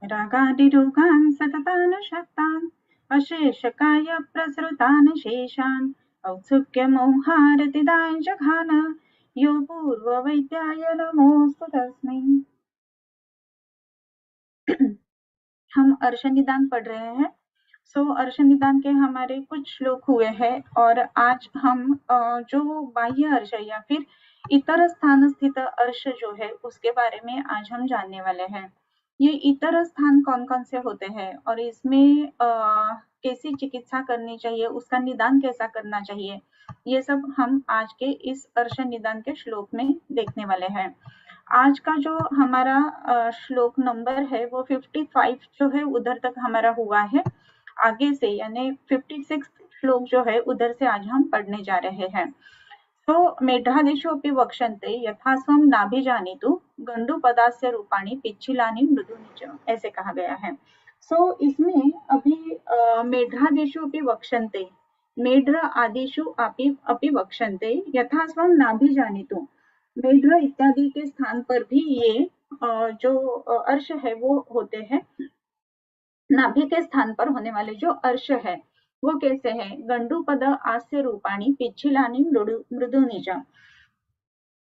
रागादिरोगान् सततानुशक्तान् अशेषकाय प्रसृतान् शेषान् औत्सुक्यमोहारतिदाय जघान यो पूर्ववैद्याय नमोऽस्तु तस्मै। हम अर्श निदान पढ़ रहे हैं। अर्श निदान के हमारे कुछ श्लोक हुए हैं और आज हम जो बाह्य अर्श या फिर इतर स्थान स्थित अर्श जो है उसके बारे में आज हम जानने वाले हैं। ये इतर स्थान कौन कौन से होते हैं और इसमें कैसी चिकित्सा करनी चाहिए, उसका निदान कैसा करना चाहिए, ये सब हम आज के इस अर्श निदान के श्लोक में देखने वाले हैं। आज का जो हमारा श्लोक नंबर है वो 55 जो है उधर तक हमारा हुआ है। आगे से यानी 56 श्लोक जो है उधर से आज हम पढ़ने जा रहे हैं। मेधादिशोऽपि वक्ष्यन्ते यथा स्वं नाभिजानीतु गंडूपदास्य रूपाणि पिच्छिलानि मृदूनि च, ऐसे कहा गया है। इसमें अभी मेधादिशोऽपि वक्ष्यन्ते, मेढ्र आदिषु अपि वक्ष्यन्ते यथा स्वं नाभिजानीतु, मेढ्र इत्यादि के स्थान पर भी ये जो अर्श है वो होते हैं। नाभि के स्थान पर होने वाले जो अर्श है वो कैसे है? गंडूपद आस्य रूपाणी पिच्छिलानि मृदुनि च,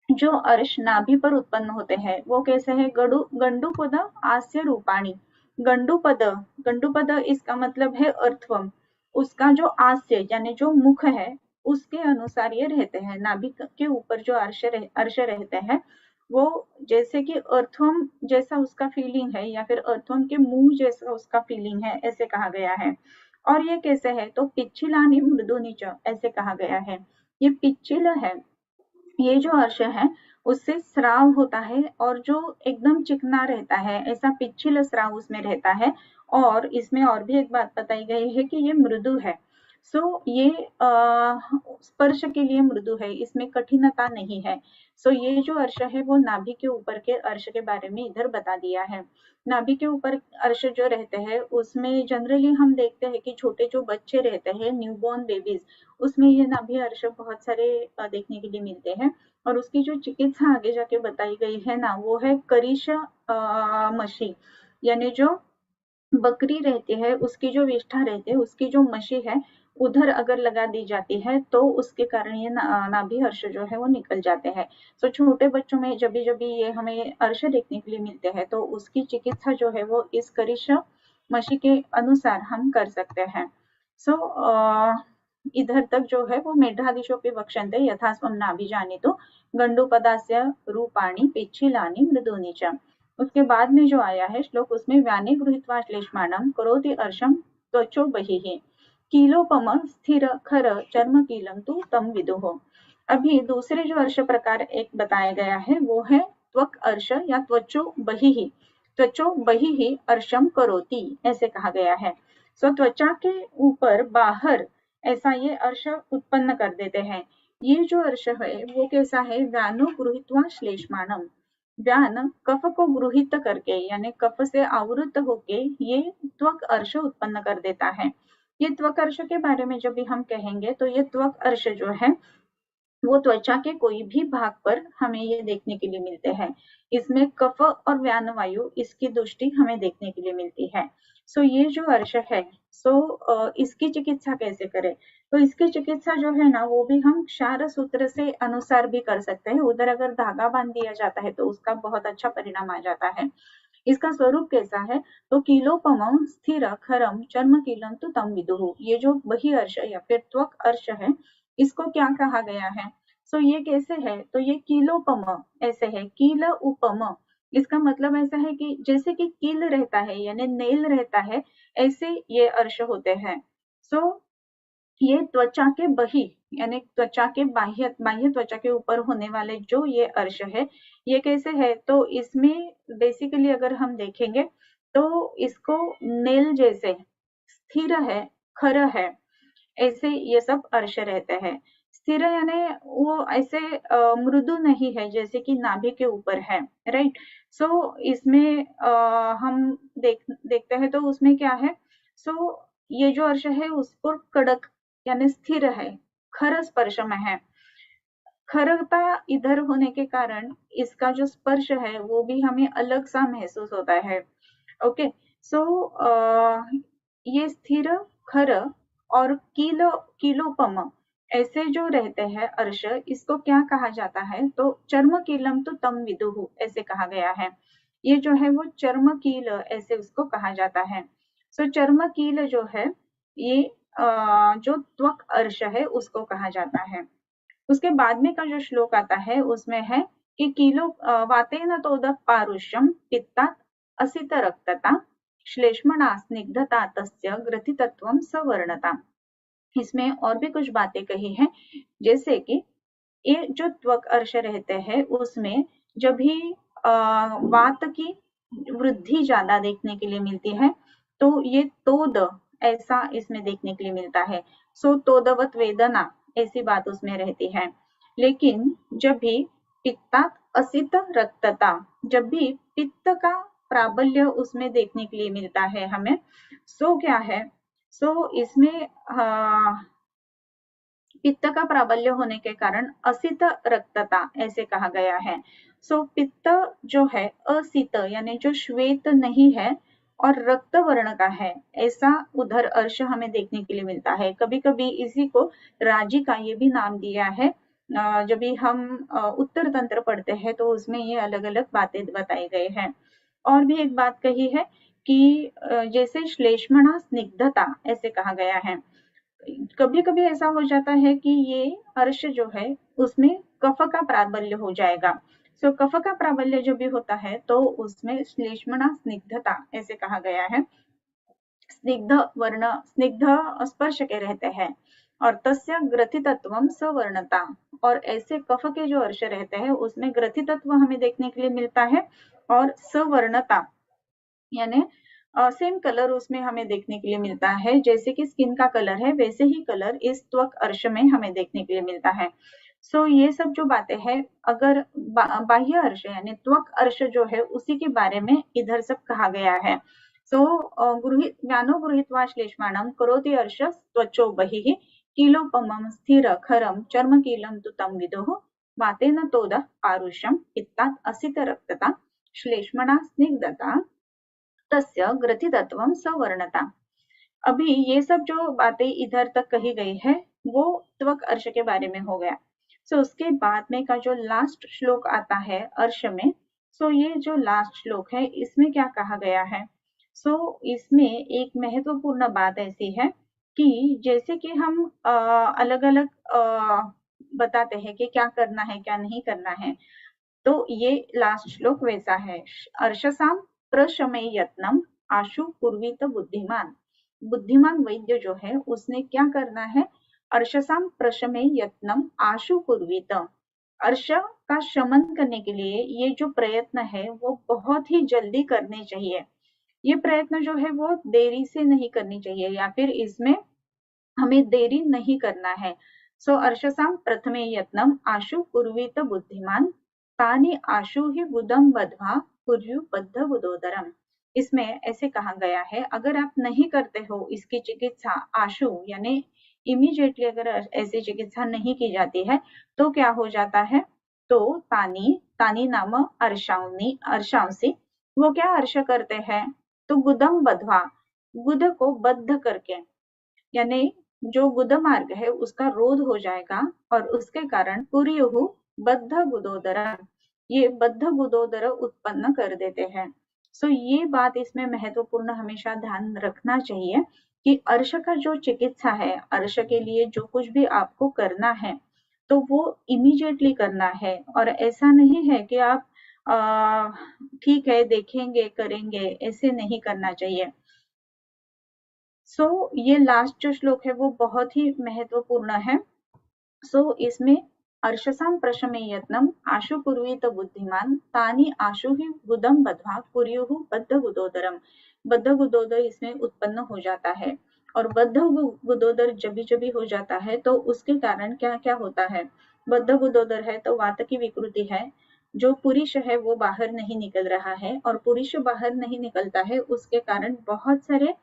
जो अर्श नाभि पर उत्पन्न होते हैं वो कैसे है? गंडूपद आस्य रूपाणी, गंडूपद, गंडूपद इसका मतलब है अर्थवम, उसका जो आस्य यानी जो मुख है उसके अनुसार ये रहते हैं। नाभि के ऊपर जो अर्श रहते हैं वो जैसे कि अर्थवम जैसा उसका फीलिंग है या फिर अर्थवम के मुंह जैसा उसका फीलिंग है, ऐसे कहा गया है। और ये कैसे है? तो पिच्छिलानि मृदुनि च, ऐसे कहा गया है। ये पिच्छिल है, ये जो अर्श है उससे स्राव होता है और जो एकदम चिकना रहता है ऐसा पिच्छिल स्राव उसमें रहता है। और इसमें और भी एक बात बताई गई है कि ये मृदु है। ये स्पर्श के लिए मृदु है, इसमें कठिनता नहीं है। ये जो अर्श है वो नाभि के ऊपर के अर्श के बारे में इधर बता दिया है। नाभि के ऊपर अर्श जो रहते हैं उसमें जनरली हम देखते हैं कि छोटे जो बच्चे रहते हैं, न्यूबॉर्न बेबीज, उसमें ये नाभि अर्श बहुत सारे देखने के लिए मिलते हैं। और उसकी जो चिकित्सा आगे जाके बताई गई है ना वो है करिश मशी, यानी जो बकरी रहती है उसकी जो विष्ठा रहती है उसकी जो मशी है उधर अगर लगा दी जाती है तो उसके कारण ये नाभि अर्श जो है वो निकल जाते हैं। छोटे बच्चों में जब भी ये हमें अर्श देखने के लिए मिलते हैं तो उसकी चिकित्सा जो है वो इस करिश मशी के अनुसार हम कर सकते हैं। इधर तक जो है वो मेढ्रादिशोऽपि वक्ष्यन्ते यथा स्वं नाभिजानीतु गंडूपदास्य रूपाणि पिच्छिलानि मृदूनि च। उसके बाद में जो आया है श्लोक उसमें व्याने गृहीत्वा श्लेष्माणं करोति अर्शं त्वचो बहिः कीलोपम स्थिर खर चर्म कीलम तु तम विदुः। अभी दूसरे जो अर्श प्रकार एक बताया गया है वो है त्वक अर्श या त्वचो बहिः अर्शम करोति, ऐसे कहा गया है। त्वचा के ऊपर बाहर ऐसा ये अर्श उत्पन्न कर देते हैं। ये जो अर्श है वो कैसा है? व्यानो गृहीत्वा श्लेष्माणम, व्यान कफ को गृहित करके यानी कफ से आवृत होके ये त्वक अर्श उत्पन्न कर देता है। ये त्वक अर्श के बारे में जब भी हम कहेंगे तो ये त्वक अर्श जो है वो त्वचा के कोई भी भाग पर हमें ये देखने के लिए मिलते हैं। इसमें कफ और व्यान वायु इसकी दृष्टि हमें देखने के लिए मिलती है। ये जो अर्श है इसकी चिकित्सा कैसे करें? तो इसकी चिकित्सा जो है ना वो भी हम क्षार सूत्र से अनुसार भी कर सकते हैं। उधर अगर धागा बांध दिया जाता है तो उसका बहुत अच्छा परिणाम आ जाता है। इसका स्वरूप कैसा है? तो कीलोपम स्थिर खरम चर्म कीलम तो तम विदुः, ये जो बहि अर्श या फिर त्वक अर्श है इसको क्या कहा गया है? ये कैसे है? तो ये कीलोपम ऐसे है, कील उपम, इसका मतलब ऐसा है कि जैसे कि कील रहता है यानी नेल रहता है ऐसे ये अर्श होते हैं। ये त्वचा के बहि यानी त्वचा के बाह्य त्वचा के ऊपर होने वाले जो ये अर्श है ये कैसे है? तो इसमें बेसिकली अगर हम देखेंगे तो इसको नेल जैसे स्थिर है, खर है, ऐसे ये सब अर्श रहते हैं। स्थिर यानी वो ऐसे मृदु नहीं है जैसे कि नाभि के ऊपर है, राइट। इसमें हम देखते हैं तो उसमें क्या है? ये जो अर्श है उस पर कड़क यानी स्थिर है, खर स्पर्श में है। खरता इधर होने के कारण इसका जो स्पर्श है वो भी हमें अलग सा महसूस होता है। ओके, सो ये स्थिर, खर और कीलोपम ऐसे जो रहते हैं अर्श, इसको क्या कहा जाता है? तो चर्म कीलम तो तम विदुहु ऐसे कहा गया है। ये जो है वो चर्म कील ऐसे उसको कहा जाता है। सो चर्म कील जो है ये जो त्वक अर्श है उसको कहा जाता है। उसके बाद में का जो श्लोक आता है उसमें है कि कीलो वातेन तोदः पारुष्यम पित्तात् असित रक्तता श्लेष्मणा स्निग्धता तस्य ग्रथितत्वम सवर्णता। इसमें और भी कुछ बातें कही हैं, जैसे कि ये जो त्वक अर्श रहते हैं उसमें जब भी वात की वृद्धि ज्यादा देखने के लिए मिलती है तो ये तोद ऐसा इसमें देखने के लिए मिलता है। सो तोदवत वेदना ऐसी बात उसमें रहती है। लेकिन जब भी पित्ता असित रक्तता, जब भी पित्त का प्राबल्य उसमें देखने के लिए मिलता है हमें, सो क्या है? सो इसमें पित्त का प्राबल्य होने के कारण असित रक्तता ऐसे कहा गया है। सो पित्त जो है असित यानी जो श्वेत नहीं है और रक्त वर्ण का है, ऐसा उधर अर्श हमें देखने के लिए मिलता है। कभी कभी इसी को राजी का ये भी नाम दिया है। जब भी हम उत्तर तंत्र पढ़ते हैं तो उसमें ये अलग अलग बातें बताए गए हैं। और भी एक बात कही है कि जैसे श्लेष्मणा स्निग्धता ऐसे कहा गया है। कभी कभी ऐसा हो जाता है कि ये अर्श जो है उसमें कफ का प्राबल्य हो जाएगा। सो कफ का प्राबल्य जो भी होता है तो उसमें श्लेष्मणा स्निग्धता ऐसे कहा गया है। स्निग्ध वर्ण, स्निग्ध स्पर्श के रहते हैं। और तस्य ग्रथितत्वम सवर्णता, और ऐसे कफ के जो अर्श रहते हैं उसमें ग्रथितत्व हमें देखने के लिए मिलता है और सवर्णता यानी सेम कलर उसमें हमें देखने के लिए मिलता है। जैसे कि स्किन का कलर है वैसे ही कलर इस त्वक अर्श में हमें देखने के लिए मिलता है। सो ये सब जो बातें हैं, अगर बाह्य अर्श यानी त्वक अर्श जो है उसी के बारे में इधर सब कहा गया है। सो ज्ञानो गृहीत्वा श्लेष्माणं करोति अर्श त्वचो बहिः कीलोपमं स्थिर खरं चर्म कीलं तु तं विदुः वातेन तोदः पारुष्यं पित्तात् असित रक्तता श्लेष्मणा स्निग्धता तस्य ग्रथितत्वम सवर्णता। अभी ये सब जो बातें इधर तक कही गई है वो त्वक अर्श के बारे में हो गया। सो उसके बाद में का जो लास्ट श्लोक आता है अर्श में, सो ये जो लास्ट श्लोक है इसमें क्या कहा गया है? सो इसमें एक महत्वपूर्ण बात ऐसी है कि जैसे कि हम अलग अलग बताते हैं कि क्या करना है क्या नहीं करना है, तो ये लास्ट श्लोक वैसा है। अर्शसाम प्रशमय यत्नम आशु पूर्वित बुद्धिमान। बुद्धिमान वैद्य जो है उसने क्या करना है? अर्शसाम प्रशमय यत्नम आशु पूर्वित। अर्श का शमन करने के लिए ये जो प्रयत्न है वो बहुत ही जल्दी करने चाहिए। ये प्रयत्न जो है वो देरी से नहीं करनी चाहिए, या फिर इसमें हमें देरी नहीं करना है। सो अर्शसाम प्रथमे यत्नम आशु पूर्वित बुद्धिमान तानि आशु ही बुदम बध्वा कुर्यु बद्ध बुदोदरम। इसमें ऐसे कहा गया है, अगर आप नहीं करते हो इसकी चिकित्सा आशु यानी इमीडिएटली अगर ऐसी चिकित्सा नहीं की जाती है तो क्या हो जाता है? तो तानी तानी नाम अर्शांसी, वो क्या अर्श करते हैं? तो गुदम बध्वा, गुद को बद्ध करके, यानी जो गुद मार्ग है उसका रोध हो जाएगा और उसके कारण पुरियुहु बद्ध गुदोदर, ये बद्ध गुदोदर उत्पन्न कर देते हैं। सो ये बात इसमें महत्वपूर्ण हमेशा ध्यान रखना चाहिए कि अर्श का जो चिकित्सा है, अर्श के लिए जो कुछ भी आपको करना है तो वो इमीडिएटली करना है, और ऐसा नहीं है कि आप ठीक है देखेंगे करेंगे, ऐसे नहीं करना चाहिए। सो ये लास्ट जो श्लोक है वो बहुत ही महत्वपूर्ण है। सो इसमें अर्शसाम प्रशमे यत्नम आशु पूर्वीत बुद्धिमान तानि आशु ही गुदम बध्वा कुर्युहु बद्ध गुदोदरम। बद्ध गुदोदर इसमें उत्पन्न हो जाता है, और बद्ध गुदोदर जब जभी हो जाता है तो उसके कारण क्या क्या होता है? बद्ध गुदोदर है तो वात की विकृति है, जो पुरुष है वो बाहर नहीं निकल रहा है, और पुरुष बाहर नहीं निकलता है उसके कारण बहुत सारे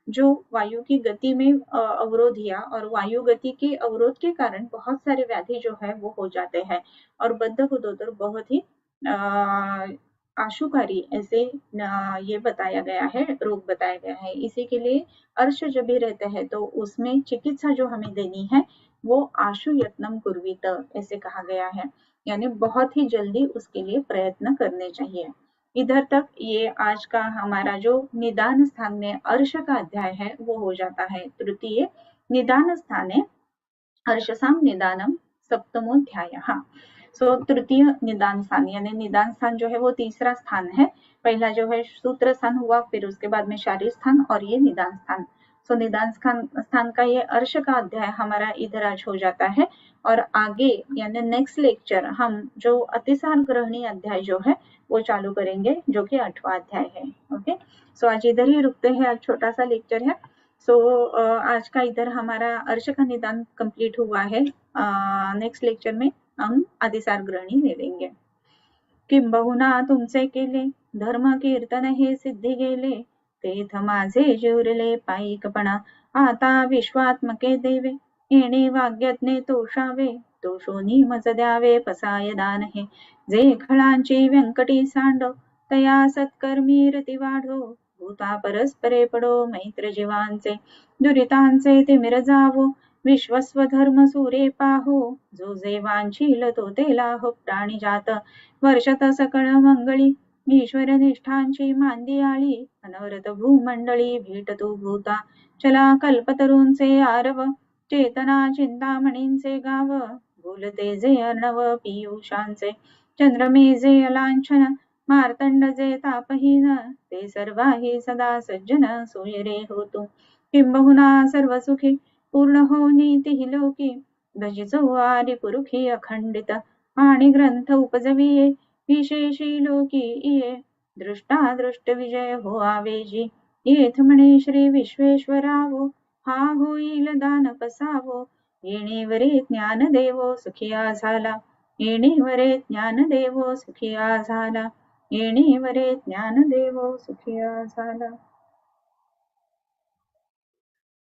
जो वायु की गति में अवरोध या और वायु गति के अवरोध के कारण बहुत सारे व्याधि जो है वो हो जाते हैं। और बद्ध गुदोदर बहुत ही आशुकारी ऐसे ये बताया गया है, रोग बताया गया है। इसी के लिए अर्श जब भी रहता है तो उसमें चिकित्सा जो हमें देनी है वो आशु यत्नम कुर्वीत ऐसे कहा गया है, यानी बहुत ही जल्दी उसके लिए प्रयत्न करने चाहिए। इधर तक ये आज का हमारा जो निदान स्थान में अर्श का अध्याय है वो हो जाता है। तृतीय निदान स्थाने अर्शसाम निदानम सप्तमोध्यायः। सो तृतीय निदान स्थान यानी निदान स्थान जो है वो तीसरा स्थान है। पहला जो है सूत्र स्थान हुआ, फिर उसके बाद में शारीर स्थान और ये निदान स्थान। सो निदान स्थान का ये अर्श का अध्याय हमारा इधर आज हो जाता है और आगे यानी नेक्स्ट लेक्चर हम जो अतिसार ग्रहणी अध्याय जो है वो चालू करेंगे जो कि 8वां अध्याय है। ओके, सो आज इधर ही रुकते हैं, आज छोटा सा लेक्चर है। सो आज का इधर हमारा अर्श का निदान कंप्लीट हुआ है। नेक्स्ट लेक्चर में हम अतिसार ग्रहणी ले लेंगे। किंबहुना तुमचे केले धर्म कीर्तन हे सिद्धी गेले, तेथ माझे जिवरले पायिकपणा आता विश्वात्मके देवे, येणे वाग्यज्ञे तोषावे तोषोनी मज द्यावे पसाय दान हे, जे खळांची व्यंकटी सांडो तया सत्कर्मी रती वाढो, भूता परस्परे पडो मैत्र जीवांचे, दुरितांचे तिमिर जावो विश्वस्व धर्म सूरे पाहो, जो जे वांछील तो ते लाहो प्राणी जात, वर्षत सकळ मंगळी ईश्वर निष्ठांची मांदी आळी, अनवरत भूमंडळी भेटतो भूता चला कल्पतरूंचे आरव, चेतना चिंतामणींचे गाव, बोलते जे अर्णव पियुषांचे, चंद्रमे जे अलांछन मार्तंड जे तापहीन, ते सर्वाही सदा सज्जन सोयरे होतो, किंबहुना सर्व सुखी पूर्ण हो नीती लोकी, भजिचो आदि पुरुखी अखंडित, आणि ग्रंथ उपजविये विशेषी लोकी इये, दृष्टा दृष्ट विजय हो आवेजी, येथ म्हणे श्री विश्वेश्वरावो, हा होईल दान पसावो, येणेवरे ज्ञान देवो सुखिया झाला, येणेवरे ज्ञान देवो सुखिया झाला, येणेवरे ज्ञान देवो सुखिया झाला।